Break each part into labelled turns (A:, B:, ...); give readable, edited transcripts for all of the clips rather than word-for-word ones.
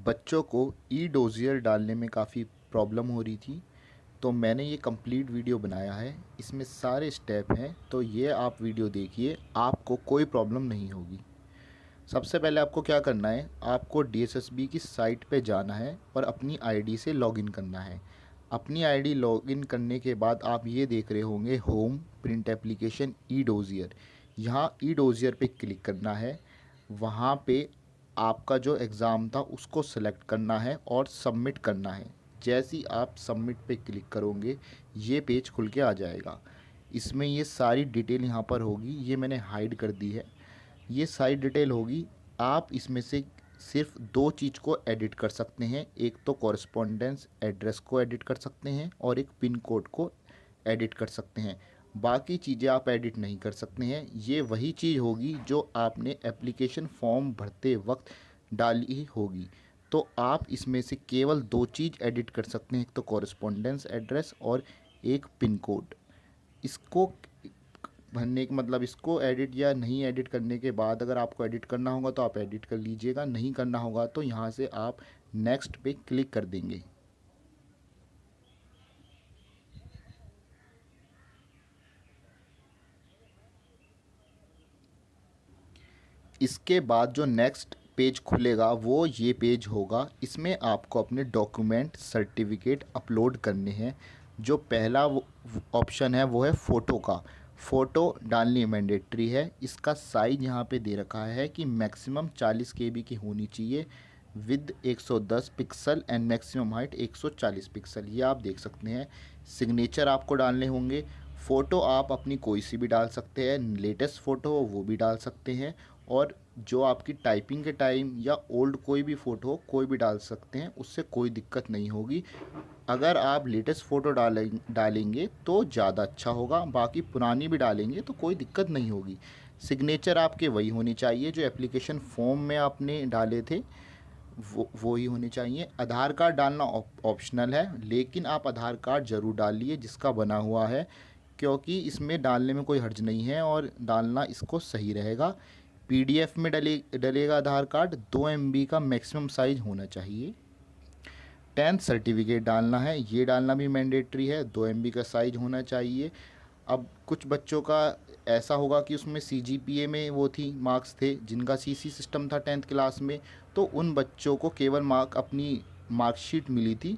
A: बच्चों को ई डोज़ियर डालने में काफ़ी प्रॉब्लम हो रही थी। तो मैंने ये कंप्लीट वीडियो बनाया है, इसमें सारे स्टेप हैं, तो ये आप वीडियो देखिए, आपको कोई प्रॉब्लम नहीं होगी। सबसे पहले आपको क्या करना है, आपको डीएसएसबी की साइट पे जाना है और अपनी आईडी से लॉगिन करना है। अपनी आईडी लॉगिन करने के बाद आप ये देख रहे होंगे होम प्रिंट एप्लीकेशन ई डोज़ियर। यहाँ ई डोज़ियर पे क्लिक करना है। वहाँ पे आपका जो एग्ज़ाम था उसको सेलेक्ट करना है और सबमिट करना है। जैसे ही आप सबमिट पे क्लिक करोगे ये पेज खुल के आ जाएगा। इसमें ये सारी डिटेल यहाँ पर होगी, ये मैंने हाइड कर दी है। ये सारी डिटेल होगी। आप इसमें से सिर्फ दो चीज़ को एडिट कर सकते हैं, एक तो कॉरस्पॉन्डेंस एड्रेस को एडिट कर सकते हैं और एक पिन कोड को एडिट कर सकते हैं। बाकी चीज़ें आप एडिट नहीं कर सकते हैं। ये वही चीज़ होगी जो आपने एप्लीकेशन फॉर्म भरते वक्त डाली होगी। तो आप इसमें से केवल दो चीज़ एडिट कर सकते हैं, एक तो कॉरस्पॉन्डेंस एड्रेस और एक पिन कोड। इसको भरने का मतलब, इसको एडिट या नहीं एडिट करने के बाद अगर आपको एडिट करना होगा तो आप एडिट कर लीजिएगा, नहीं करना होगा तो यहाँ से आप नेक्स्ट पे क्लिक कर देंगे। इसके बाद जो नेक्स्ट पेज खुलेगा वो ये पेज होगा। इसमें आपको अपने डॉक्यूमेंट सर्टिफिकेट अपलोड करने हैं। जो पहला ऑप्शन है वो है फ़ोटो का। फ़ोटो डालनी मैंडेटरी है। इसका साइज़ यहाँ पे दे रखा है कि मैक्सिमम 40 केबी की होनी चाहिए, with 110 pixel and maximum height 140 pixel. ये आप देख सकते हैं। सिग्नेचर आपको डालने होंगे। फ़ोटो आप अपनी कोई सी भी डाल सकते हैं, लेटेस्ट फ़ोटो हो वो भी डाल सकते हैं, और जो आपकी टाइपिंग के टाइम या ओल्ड कोई भी फ़ोटो हो कोई भी डाल सकते हैं, उससे कोई दिक्कत नहीं होगी। अगर आप लेटेस्ट फ़ोटो डालेंगे तो ज़्यादा अच्छा होगा, बाकी पुरानी भी डालेंगे तो कोई दिक्कत नहीं होगी। सिग्नेचर आपके वही होनी चाहिए जो एप्लीकेशन फॉर्म में आपने डाले थे, वो ही होने चाहिए। आधार कार्ड डालना ऑप्शनल है, लेकिन आप आधार कार्ड ज़रूर डालिए जिसका बना हुआ है, क्योंकि इसमें डालने में कोई हर्ज नहीं है और डालना इसको सही रहेगा। पीडीएफ में डलेगा आधार कार्ड। 2 MB का मैक्सिमम साइज़ होना चाहिए। 10th सर्टिफिकेट डालना है, ये डालना भी मैंडेटरी है। 2 MB का साइज़ होना चाहिए। अब कुछ बच्चों का ऐसा होगा कि उसमें सीजीपीए में वो थी, मार्क्स थे जिनका सीसी सिस्टम था 10th क्लास में, तो उन बच्चों को केवल मार्क अपनी मार्कशीट मिली थी,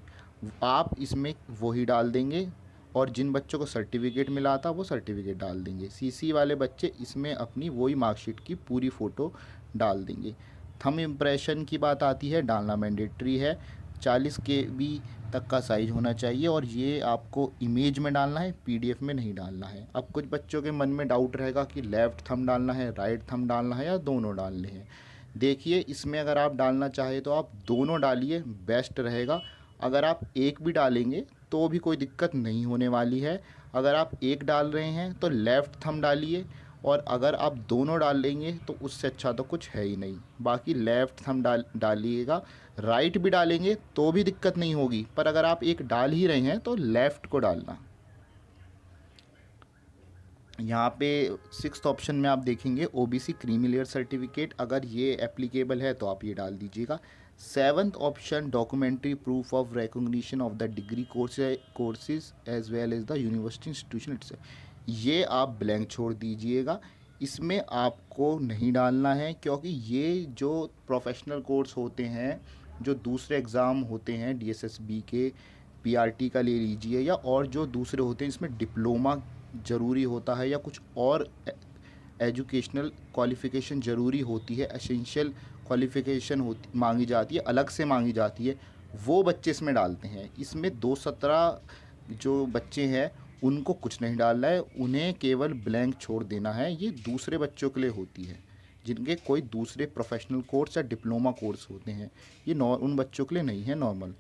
A: आप इसमें वही डाल देंगे। और जिन बच्चों को सर्टिफिकेट मिला था वो सर्टिफिकेट डाल देंगे। सीसी वाले बच्चे इसमें अपनी वही मार्कशीट की पूरी फ़ोटो डाल देंगे। थंब इम्प्रेशन की बात आती है, डालना मैंडेटरी है। 40 KB तक का साइज़ होना चाहिए और ये आपको इमेज में डालना है, पीडीएफ में नहीं डालना है। अब कुछ बच्चों के मन में डाउट रहेगा कि लेफ़्ट थंब डालना है, राइट थंब डालना है या दोनों डालने हैं। देखिए, इसमें अगर आप डालना चाहें तो आप दोनों डालिए, बेस्ट रहेगा। अगर आप एक भी डालेंगे तो भी कोई दिक्कत नहीं होने वाली है। अगर आप एक डाल रहे हैं तो लेफ़्ट थंब डालिए, और अगर आप दोनों डालेंगे तो उससे अच्छा तो कुछ है ही नहीं। बाकी लेफ़्ट थंब डालिएगा। राइट भी डालेंगे तो भी दिक्कत नहीं होगी, पर अगर आप एक डाल ही रहे हैं तो लेफ़्ट को डालना। यहाँ पे 6th ऑप्शन में आप देखेंगे ओबीसी क्रीमी लेयर सर्टिफिकेट, अगर ये एप्लीकेबल है तो आप ये डाल दीजिएगा। 7th option documentary proof of recognition of the degree courses as well as the university institution itself, ये आप ब्लैंक छोड़ दीजिएगा। इसमें आपको नहीं डालना है, क्योंकि ये जो प्रोफेशनल कोर्स होते हैं, जो दूसरे एग्ज़ाम होते हैं डीएसएसबी के, पीआरटी का ले लीजिए या और जो दूसरे होते हैं, इसमें डिप्लोमा ज़रूरी होता है या कुछ और एजुकेशनल क्वालिफ़िकेशन ज़रूरी होती है, एसेंशियल क्वालिफ़िकेशन होती मांगी जाती है, अलग से मांगी जाती है, वो बच्चे इसमें डालते हैं। इसमें 217 जो बच्चे हैं उनको कुछ नहीं डालना है, उन्हें केवल ब्लैंक छोड़ देना है। ये दूसरे बच्चों के लिए होती है जिनके कोई दूसरे प्रोफेशनल कोर्स या डिप्लोमा कोर्स होते हैं, ये उन बच्चों के लिए नहीं है, normal.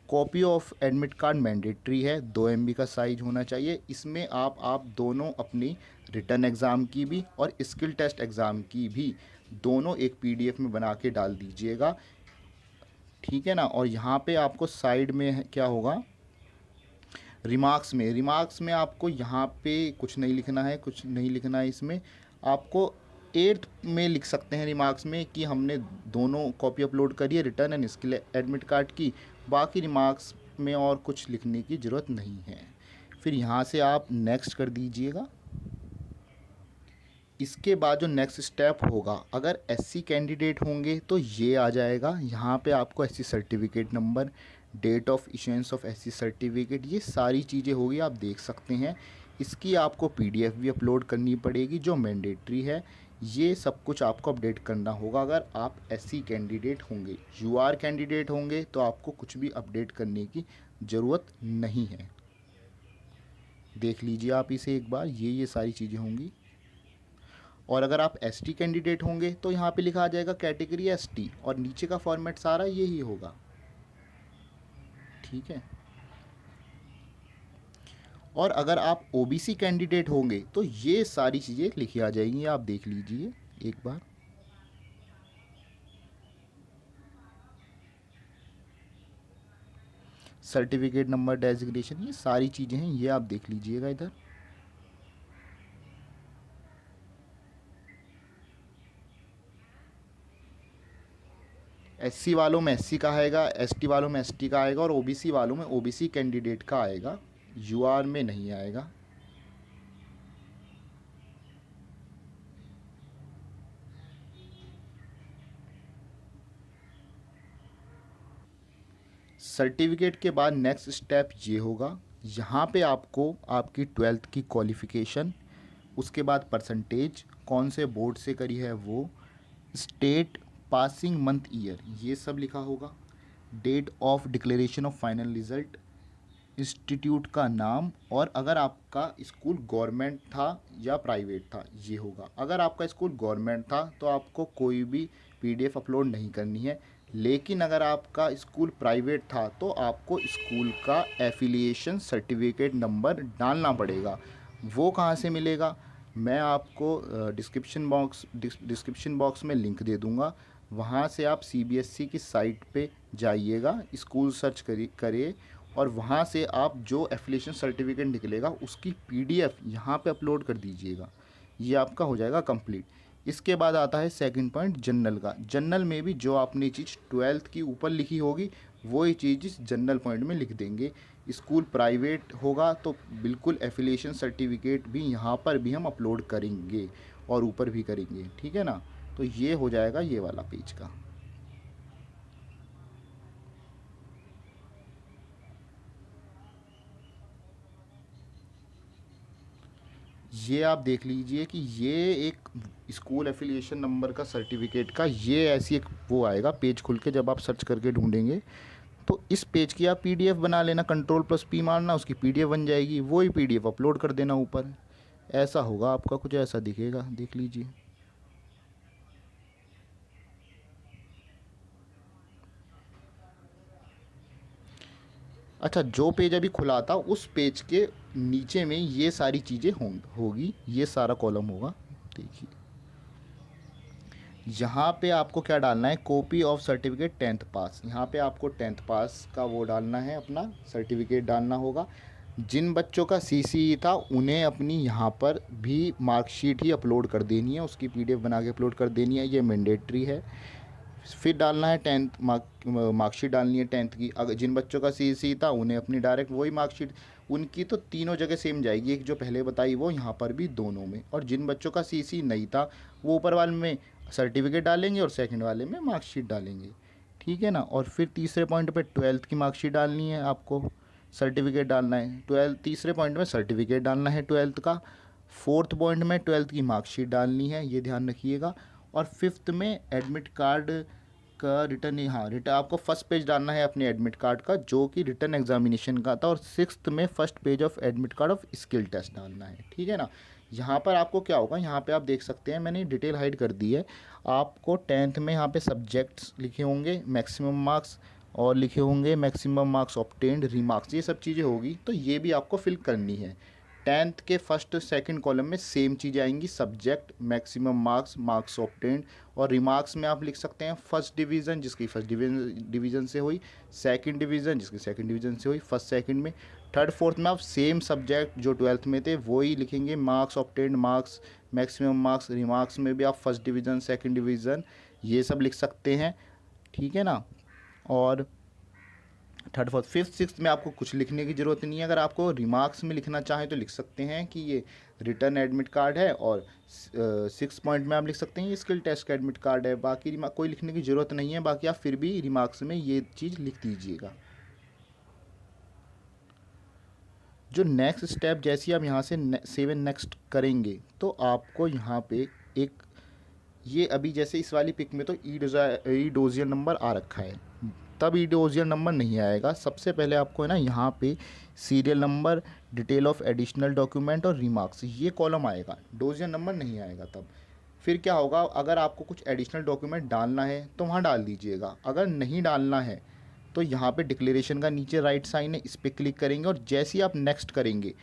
A: Copy of admit card mandatory है, 2 MB का साइज होना चाहिए। इसमें आप दोनों अपनी रिटर्न एग्ज़ाम की भी और स्किल टेस्ट एग्ज़ाम की भी दोनों एक पीडीएफ में बना के डाल दीजिएगा, ठीक है ना। और यहाँ पे आपको साइड में क्या होगा, रिमार्क्स में आपको यहाँ पे कुछ नहीं लिखना है, कुछ नहीं लिखना है। इसमें आपको एट्थ में लिख सकते हैं रिमार्क्स में कि हमने दोनों कॉपी अपलोड करी है, return and skill admit card की। बाकी रिमार्क्स में और कुछ लिखने की ज़रूरत नहीं है। फिर यहाँ से आप नेक्स्ट कर दीजिएगा। इसके बाद जो नेक्स्ट स्टेप होगा, अगर एससी कैंडिडेट होंगे तो ये आ जाएगा। यहाँ पे आपको SC certificate number, date of issuance of SC certificate, ये सारी चीज़ें होगी, आप देख सकते हैं। इसकी आपको पीडीएफ भी अपलोड करनी पड़ेगी जो मैंडेटरी है। ये सब कुछ आपको अपडेट करना होगा अगर आप एससी कैंडिडेट होंगे। यूआर कैंडिडेट होंगे तो आपको कुछ भी अपडेट करने की ज़रूरत नहीं है। देख लीजिए आप इसे एक बार, ये सारी चीज़ें होंगी। और अगर आप एसटी कैंडिडेट होंगे तो यहाँ पे लिखा आ जाएगा कैटेगरी एसटी, और नीचे का फॉर्मेट सारा यही होगा। ठीक है। और अगर आप ओबीसी कैंडिडेट होंगे तो ये सारी चीज़ें लिखी आ जाएंगी, आप देख लीजिए एक बार। सर्टिफिकेट नंबर, डेजिग्नेशन, ये सारी चीज़ें हैं, ये आप देख लीजिएगा इधर। एससी वालों में एससी का आएगा, एसटी वालों में एसटी का आएगा, और ओबीसी वालों में ओबीसी कैंडिडेट का आएगा, यूआर में नहीं आएगा। सर्टिफिकेट के बाद नेक्स्ट स्टेप ये होगा, यहाँ पे आपको आपकी ट्वेल्थ की क्वालिफ़िकेशन, उसके बाद परसेंटेज, कौन से बोर्ड से करी है वो, स्टेट, पासिंग मंथ ईयर, ये सब लिखा होगा। Date of declaration of final result, institute का नाम, और अगर आपका स्कूल गवर्नमेंट था या प्राइवेट था ये होगा। अगर आपका स्कूल गवर्नमेंट था तो आपको कोई भी पीडीएफ अपलोड नहीं करनी है, लेकिन अगर आपका स्कूल प्राइवेट था तो आपको स्कूल का एफिलिएशन सर्टिफिकेट नंबर डालना पड़ेगा। वो कहाँ से मिलेगा, मैं आपको डिस्क्रिप्शन बॉक्स में लिंक दे दूँगा। वहाँ से आप सीबीएसई की साइट पे जाइएगा, स्कूल सर्च करिए, और वहाँ से आप जो एफिलिएशन सर्टिफिकेट निकलेगा उसकी पीडीएफ यहाँ पे अपलोड कर दीजिएगा। ये आपका हो जाएगा कंप्लीट। इसके बाद आता है सेकंड पॉइंट जनरल का। जनरल में भी जो आपने चीज़ ट्वेल्थ की ऊपर लिखी होगी वही चीज़ इस जनरल पॉइंट में लिख देंगे। स्कूल प्राइवेट होगा तो बिल्कुल एफिलिएशन सर्टिफिकेट भी यहाँ पर भी हम अपलोड करेंगे और ऊपर भी करेंगे। ठीक है ना। तो ये हो जाएगा ये वाला पेज का। ये आप देख लीजिए कि ये एक स्कूल एफिलिएशन नंबर का सर्टिफिकेट का ये ऐसी एक वो आएगा पेज खुल के, जब आप सर्च करके ढूंढेंगे तो इस पेज की आप पीडीएफ बना लेना, Ctrl+P मारना, उसकी पीडीएफ बन जाएगी, वही पीडीएफ अपलोड कर देना ऊपर। ऐसा होगा आपका, कुछ ऐसा दिखेगा, देख लीजिए। अच्छा, जो पेज अभी खुला था उस पेज के नीचे में ये सारी चीज़ें होगी, ये सारा कॉलम होगा। देखिए यहाँ पे आपको क्या डालना है, copy of certificate tenth pass. यहाँ पे आपको टेंथ पास का वो डालना है, अपना सर्टिफिकेट डालना होगा। जिन बच्चों का सीसीई था उन्हें अपनी यहाँ पर भी मार्कशीट ही अपलोड कर देनी है, उसकी पीडीएफ बना के अपलोड कर देनी है, ये मैंडेटरी है। फिर डालना है टेंथ मार्कशीट डालनी है टेंथ की। अगर जिन बच्चों का सीसी था उन्हें अपनी डायरेक्ट वही मार्कशीट, उनकी तो तीनों जगह सेम जाएगी, एक जो पहले बताई वो यहाँ पर भी दोनों में। और जिन बच्चों का सीसी नहीं था वो ऊपर वाले में सर्टिफिकेट डालेंगे और सेकंड वाले में मार्कशीट डालेंगे। ठीक है ना। और फिर तीसरे पॉइंट पे ट्वेल्थ की मार्कशीट डालनी है आपको, सर्टिफिकेट डालना है ट्वेल्थ। तीसरे पॉइंट में सर्टिफिकेट डालना है ट्वेल्थ का। फोर्थ पॉइंट में ट्वेल्थ की मार्कशीट डालनी है, ये ध्यान रखिएगा। और फिफ्थ में एडमिट कार्ड का रिटर्न, हाँ रिटर्न आपको फर्स्ट पेज डालना है अपने एडमिट कार्ड का जो कि रिटर्न एग्जामिनेशन का था। और सिक्स्थ में first page of admit card of skill test डालना है। ठीक है ना। यहाँ पर आपको क्या होगा, यहाँ पे आप देख सकते हैं मैंने डिटेल हाइड कर दी है। आपको टेंथ में यहाँ पे सब्जेक्ट्स लिखे होंगे, मैक्सिमम मार्क्स, और लिखे होंगे मैक्सिमम मार्क्स ऑब्टेन्ड, रिमार्क्स, ये सब चीज़ें होगी। तो ये भी आपको फिल करनी है। टेंथ के फर्स्ट सेकंड कॉलम में सेम चीज़ आएंगी, subject, maximum marks, marks obtained, और रिमार्क्स में आप लिख सकते हैं फर्स्ट डिवीज़न जिसकी फर्स्ट डिवीज़न से हुई, सेकंड डिवीज़न जिसकी सेकंड डिवीज़न से हुई, फर्स्ट सेकंड में। थर्ड फोर्थ में आप सेम सब्जेक्ट जो ट्वेल्थ में थे वही लिखेंगे, marks obtained, marks maximum marks, remarks में भी आप फर्स्ट डिवीज़न, सेकंड डिवीज़न ये सब लिख सकते हैं, ठीक है ना। और थर्ड, फोर्थ, फिफ्थ, सिक्स में आपको कुछ लिखने की ज़रूरत नहीं है। अगर आपको रिमार्क्स में लिखना चाहें तो लिख सकते हैं कि ये रिटर्न एडमिट कार्ड है, और 6 पॉइंट में आप लिख सकते हैं ये स्किल टेस्ट का एडमिट कार्ड है। बाकी कोई लिखने की ज़रूरत नहीं है, बाकी आप फिर भी रिमार्क्स में ये चीज़ लिख दीजिएगा। जो नेक्स्ट स्टेप, जैसे आप यहाँ से 7 नेक्स्ट करेंगे तो आपको यहाँ पे एक, ये अभी जैसे इस वाली पिक में तो ई डोजियर नंबर आ रखा है, तब ई डोजियर नंबर नहीं आएगा। सबसे पहले आपको है ना यहाँ पे serial number, detail of additional document और रिमार्क्स ये कॉलम आएगा, डोजियर नंबर नहीं आएगा तब। फिर क्या होगा, अगर आपको कुछ एडिशनल डॉक्यूमेंट डालना है तो वहाँ डाल दीजिएगा, अगर नहीं डालना है तो यहाँ पे डिक्लेरेशन का नीचे राइट साइन है, इस पर क्लिक करेंगे और जैसे ही आप नेक्स्ट करेंगे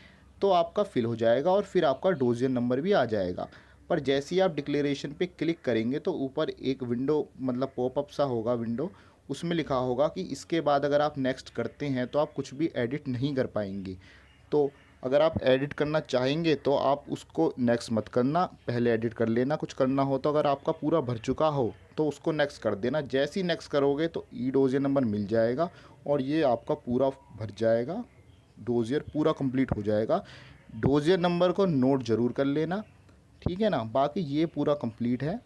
A: तो आपका फिल हो जाएगा और फिर आपका डोजियर नंबर भी आ जाएगा। पर जैसे ही आप डिक्लेरेशन पे क्लिक करेंगे तो ऊपर एक विंडो, मतलब पॉपअप सा होगा विंडो, उसमें लिखा होगा कि इसके बाद अगर आप नेक्स्ट करते हैं तो आप कुछ भी एडिट नहीं कर पाएंगे। तो अगर आप एडिट करना चाहेंगे तो आप उसको नेक्स्ट मत करना, पहले एडिट कर लेना। कुछ करना हो तो अगर आपका पूरा भर चुका हो तो उसको नेक्स्ट कर देना। जैसे ही नेक्स्ट करोगे तो ई डोजियर नंबर मिल जाएगा और ये आपका पूरा भर जाएगा, डोजियर पूरा कंप्लीट हो जाएगा। डोजियर नंबर को नोट ज़रूर कर लेना, ठीक है ना। बाकी ये पूरा कंप्लीट है।